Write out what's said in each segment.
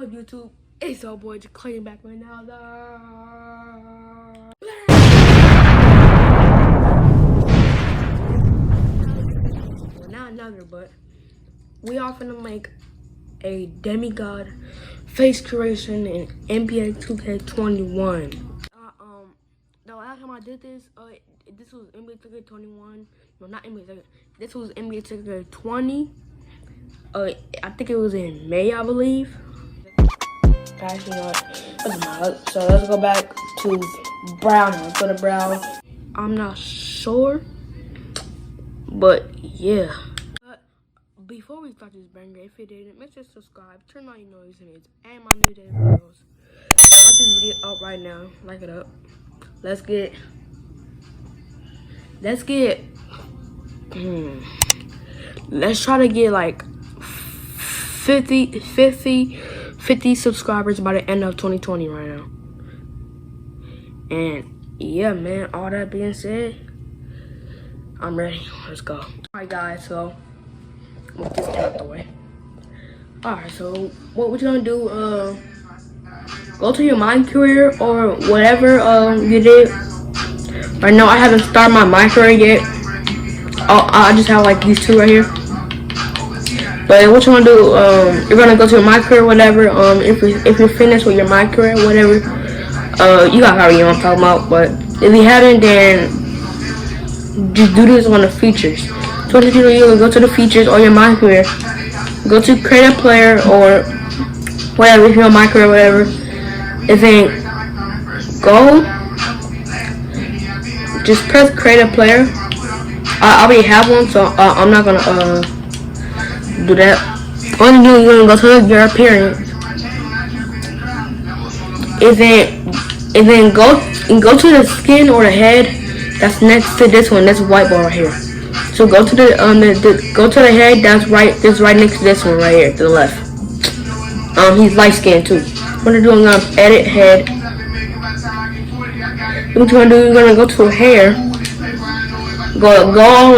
What's up, YouTube? It's your boy Clay back right now. Well, not another, but we are finna make a demigod face creation in NBA2K21. The last time I did this, this was NBA2K21. No, not NBA2K. This was NBA2K20. I think it was in May, I believe. Actually, doesn't matter. So let's go back to brown. Let's go to brown. I'm not sure, but yeah. But before we start this banger, if you didn't, make sure to subscribe, turn on your notifications, and my new daily videos. Like this video up right now. Like it up. Let's get. Let's try to get like 50 subscribers by the end of 2020 right now. And yeah, man, all that being said, I'm ready. Let's go. Alright guys, so with this out the way. Alright, so what we're gonna do, go to your mind career or whatever you did. Right now I haven't started my mind career yet. I just have like these two right here. But what you wanna do, you're gonna go to your my career, whatever. If you're finished with your my career, whatever, you got already know what I'm talking about. But if you haven't, then just do this on the features. So what you do, you go to the features or your my career, go to create a player or whatever. If you're on my career, whatever, and then go, just press create a player. I already have one, so I'm not gonna do that. All you do, you're gonna go to your appearance, and then go to the skin or the head that's next to this one. That's white bar right here. So go to the go to the head that's right next to this one right here to the left. He's light skinned too. What you're doing, I'm gonna edit head. What you're gonna do, you're gonna go to hair. Go all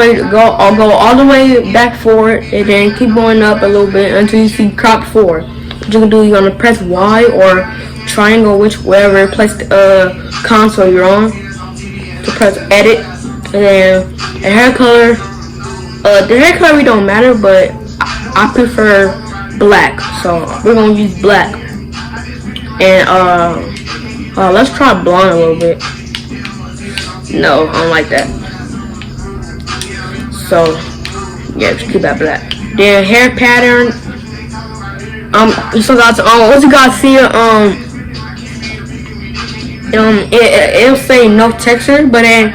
the way back forward, and then keep going up a little bit until you see crop 4. What you're gonna do, you're gonna press Y or triangle, wherever place console you're on. To press edit, and then the hair color. The hair color really don't matter, but I prefer black, so we're gonna use black. And let's try blonde a little bit. No, I don't like that. So yeah, just keep that black. Then hair pattern. So guys, once you guys see it'll say no texture, but then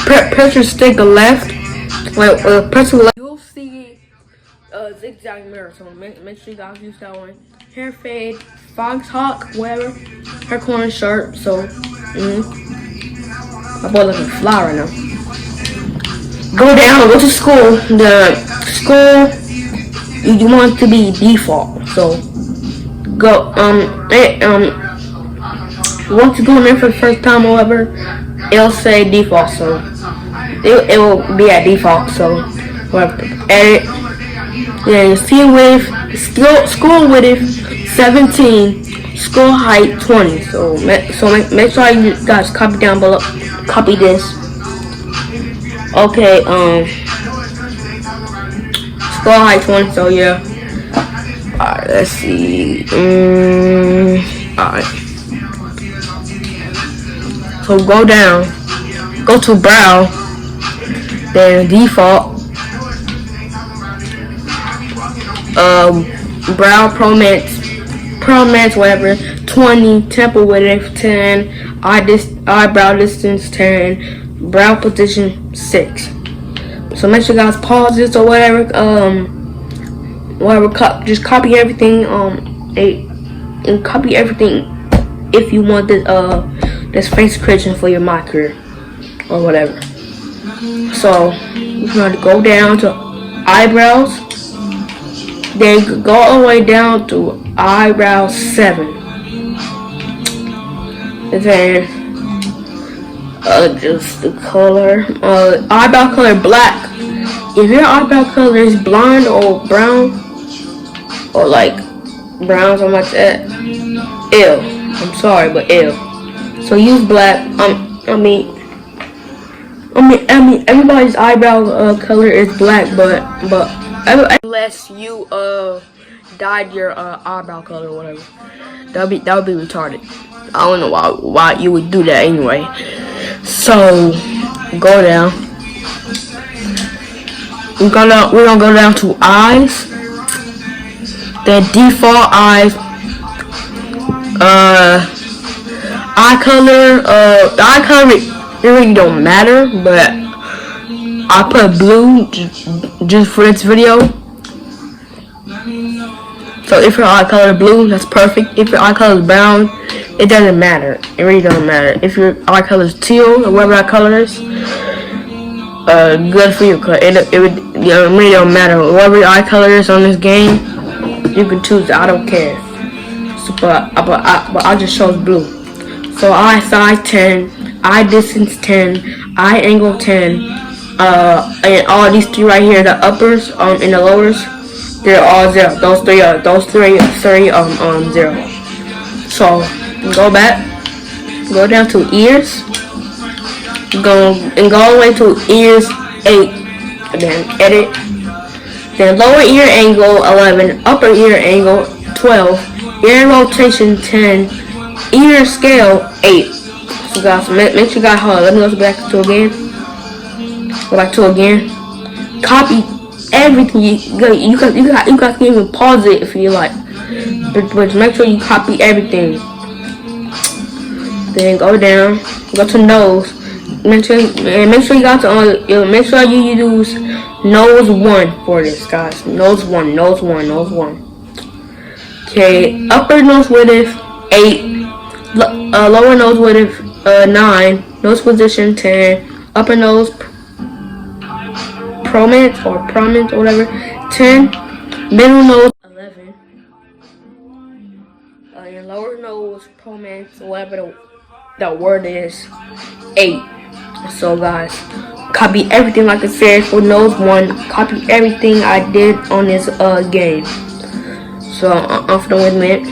press your stick left. Press the left. You'll see zigzag mirror. So make sure you guys use that one. Hair fade, fox hawk, whatever. Hair corner sharp. So my boy looking fly right now. Go down, go to school. The school you want to be default. So go once you go in there for the first time, however, it'll say default. So it will be at default. So we'll have to edit. Yeah, you see width, school width 17, school height 20. So make sure you guys copy down below. Copy this. Okay, school height 20, so yeah. Alright, let's see. Alright. So go down, go to brow, then default. Brow pro max, whatever, 20, temple width 10, eyebrow distance 10, brow position 6. So make sure you guys pause this or whatever. Just copy everything. And copy everything if you want this face creation for your my career or whatever. So you're gonna go down to eyebrows. Then go all the way down to eyebrow 7. And then just the color, eyebrow color black. If your eyebrow color is blonde or brown or like brown, something like that. Ew. I'm sorry, but ew. So use black. I mean, everybody's eyebrow color is black, but unless you dyed your eyebrow color or whatever, that would be retarded. I don't know why you would do that anyway. So go down. We're gonna go down to eyes. The default eyes. Eye color. The eye color it really don't matter, but I put blue just for this video. So if your eye color is blue, that's perfect. If your eye color is brown, it doesn't matter. It really doesn't matter. If your eye color is teal or whatever that color is, good for you. Cause it really don't matter. Whatever your eye color is on this game, you can choose it. I don't care. So, but I just chose blue. So eye size 10, eye distance 10, eye angle 10, and all these three right here, the uppers and the lowers, they're all 0. Those three 0. So go back, go down to ears, go all the way to ears 8, and then edit. Then lower ear angle 11, upper ear angle 12, ear rotation 10, ear scale 8. So guys, make sure you guys hold on. Let me go back to again. Go back to again. Copy everything. You guys can even pause it if you like. But make sure you copy everything. Then go down. Go to nose. Make sure you got to make sure you use nose 1 for this, guys. Nose 1. Okay, upper nose width 8, lower nose width 9, nose position 10, upper nose prominence or whatever 10, middle nose 11, your lower nose prominence, whatever the word is, 8. So guys, copy everything like I said for nose 1. Copy everything I did on this game. So I'm done with a minute.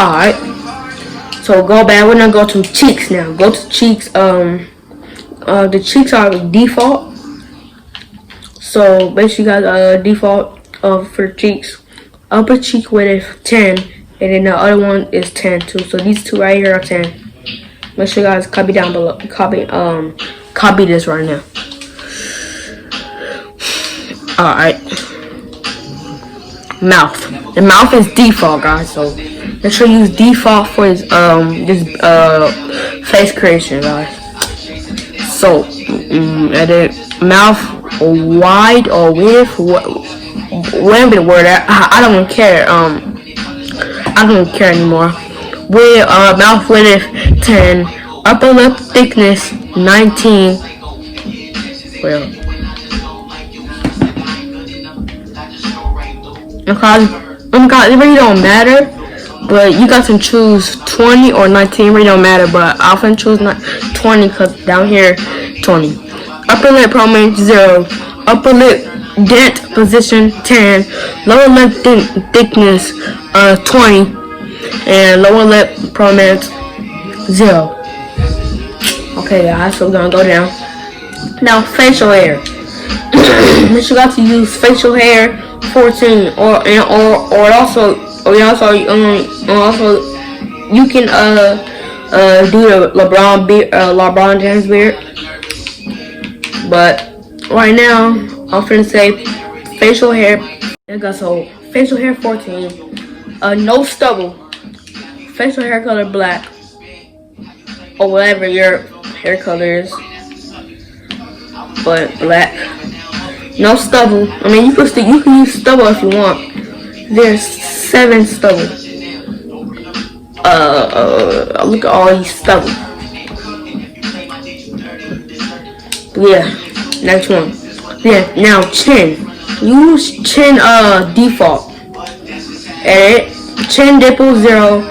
Alright. So go back. We're gonna go to cheeks now. Go to cheeks. The cheeks are default. So basically, you got default for cheeks. Upper cheek width 10, and then the other one is 10 too. So these two right here are 10. Make sure you guys copy down below. Copy this right now. Alright. Mouth. The mouth is default, guys. So make sure you use default for this face creation, guys. So edit mouth wide or width, whatever the word. I don't care. I don't care anymore. With mouth width 10, upper lip thickness 19. Well, okay, it really don't matter, but you guys can choose 20 or 19. It really don't matter, but I often choose 20 because down here 20. Upper lip prominence 0, upper lip dent position 10, lower lip thickness 20, and lower lip prominence 0. Okay, guys, so we're gonna go down. Now facial hair. Make sure you got to use facial hair 14, or also you can do the LeBron James beard. But right now I'm finna say facial hair. So facial hair 14. No stubble. Facial hair color black, or whatever your hair color is, but black. No stubble. I mean, you can use stubble if you want. There's 7 stubble. Look at all these stubble. Yeah, next one. Yeah, now chin. Use chin default. Edit. Chin dimple 0.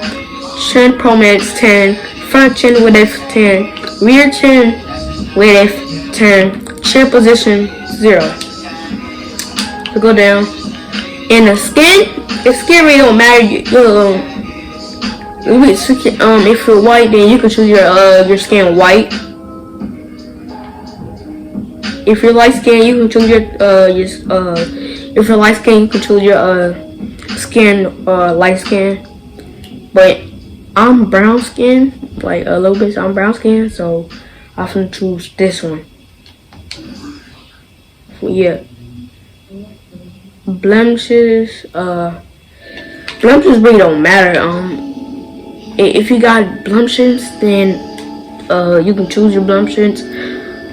Chin prominence 10. Front chin width 10. Rear chin width 10. Chin position 0. So go down. And the skin really don't matter. If you're white, then you can choose your skin white. If you're light skin, you can choose if you're light skin, you can choose your skin light skin. But I'm brown skin, like a little bit. I'm brown skin, so I often choose this one. Yeah. Blemishes really don't matter. If you got blemishes, then you can choose your blemishes.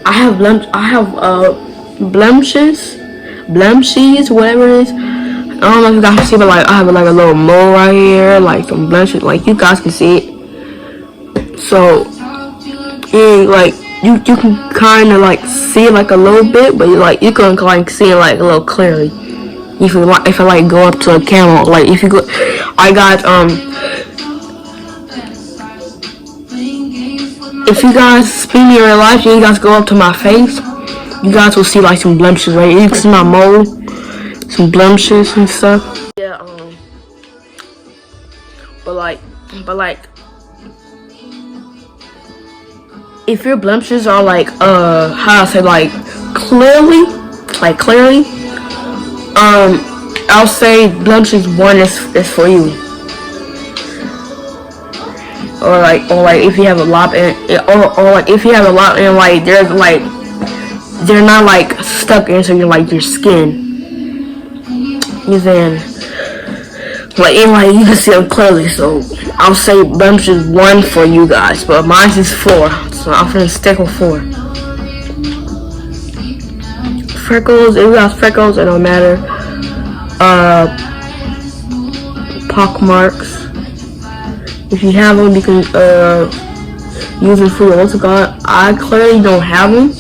I have blemishes, whatever it is. I don't know if you guys can see, but like I have like a little mole right here, like some blemishes. Like you guys can see it. So, yeah, like you can kind of like see it like a little bit, but you can like see it like a little clearly. If I like go up to a camera, like if you go, I got if you guys see me in real life, and you guys go up to my face, you guys will see like some blemishes, right? You can see my mole, some blemishes and stuff. Yeah, but like, if your blemishes are like, how I say, like clearly, I'll say blemishes 1 is for you. Or like if you have a lot and if you have a lot and like they're not like stuck into your skin. Then like you can see them clearly. So I'll say blemishes 1 for you guys, but mine is 4. So I'm gonna stick with 4. Freckles, if you got freckles, it don't matter. Pock marks. If you have them, you can use them for what's it called. I clearly don't have them.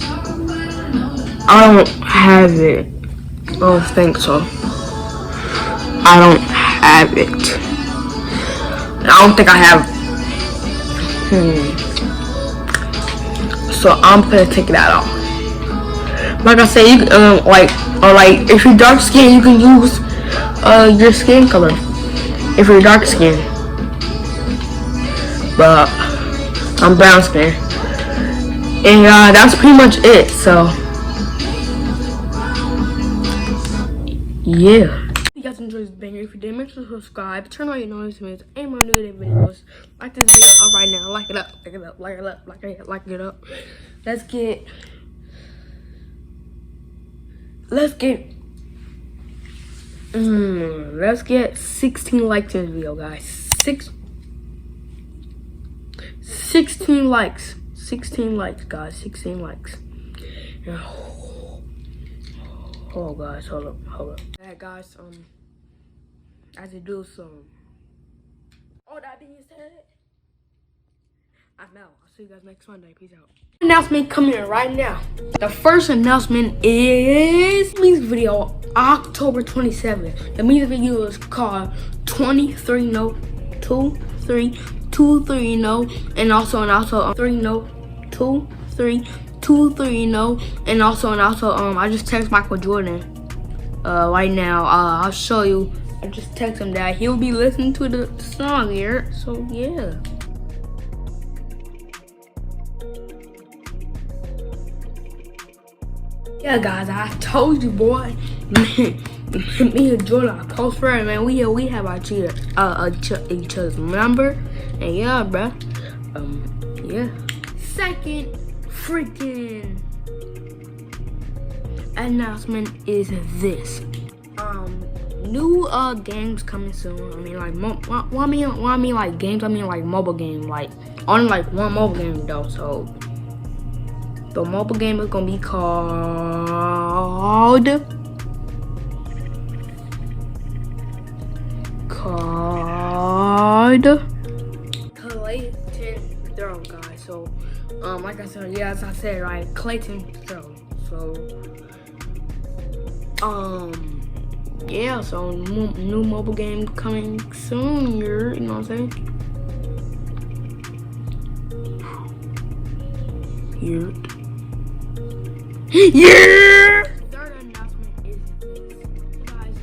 I don't have it. I don't think so. I don't have it. I don't think I have. So I'm gonna take that off. Like I said, you like if you're dark skin, you can use your skin color. If you're dark skin. But I'm brown skin, and that's pretty much it. So yeah. If you guys enjoyed this banger, if you did, make sure to subscribe, turn on your notifications, and my new videos. Like this video up right now. Like it up. Let's get 16 likes in this video, guys. 16 likes. 16 likes, guys. 16 likes. Oh, guys, hold up. Alright, guys, as you do some. All that being said, I'm out. I'll see you guys next Sunday. Peace out. Announcement coming in right now. The first announcement is music video October 27th. The music video is called 23 No 2-3 No, and also 3 No 2-3 No, and also I just text Michael Jordan right now. I'll show you. I just text him that he'll be listening to the song here. So yeah. Yeah, guys, I told you, boy. Me and Jordan are close friends, man. We have each other's number, and yeah, bruh. Yeah. Second freaking announcement is this. New games coming soon. I mean, like, like games. I mean, like mobile game. Like only like one mobile game though. So the mobile game is gonna be called Clayton Throne, guys. So like I said, yeah, as I said, right, Clayton Throne. So yeah, so new mobile game coming soon. You know what I'm saying? Yeah. Third announcement is this. You guys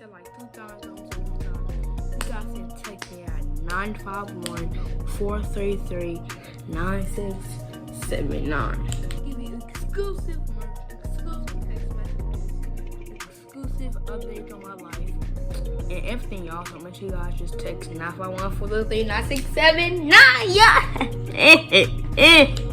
said like 2 times, I'm saying 1 time. You guys can text me at 951-433-9679. Give you exclusive merch, exclusive text messages, exclusive updates on my life, and everything, y'all. So make sure you guys just text 951-433-9679. Yeah.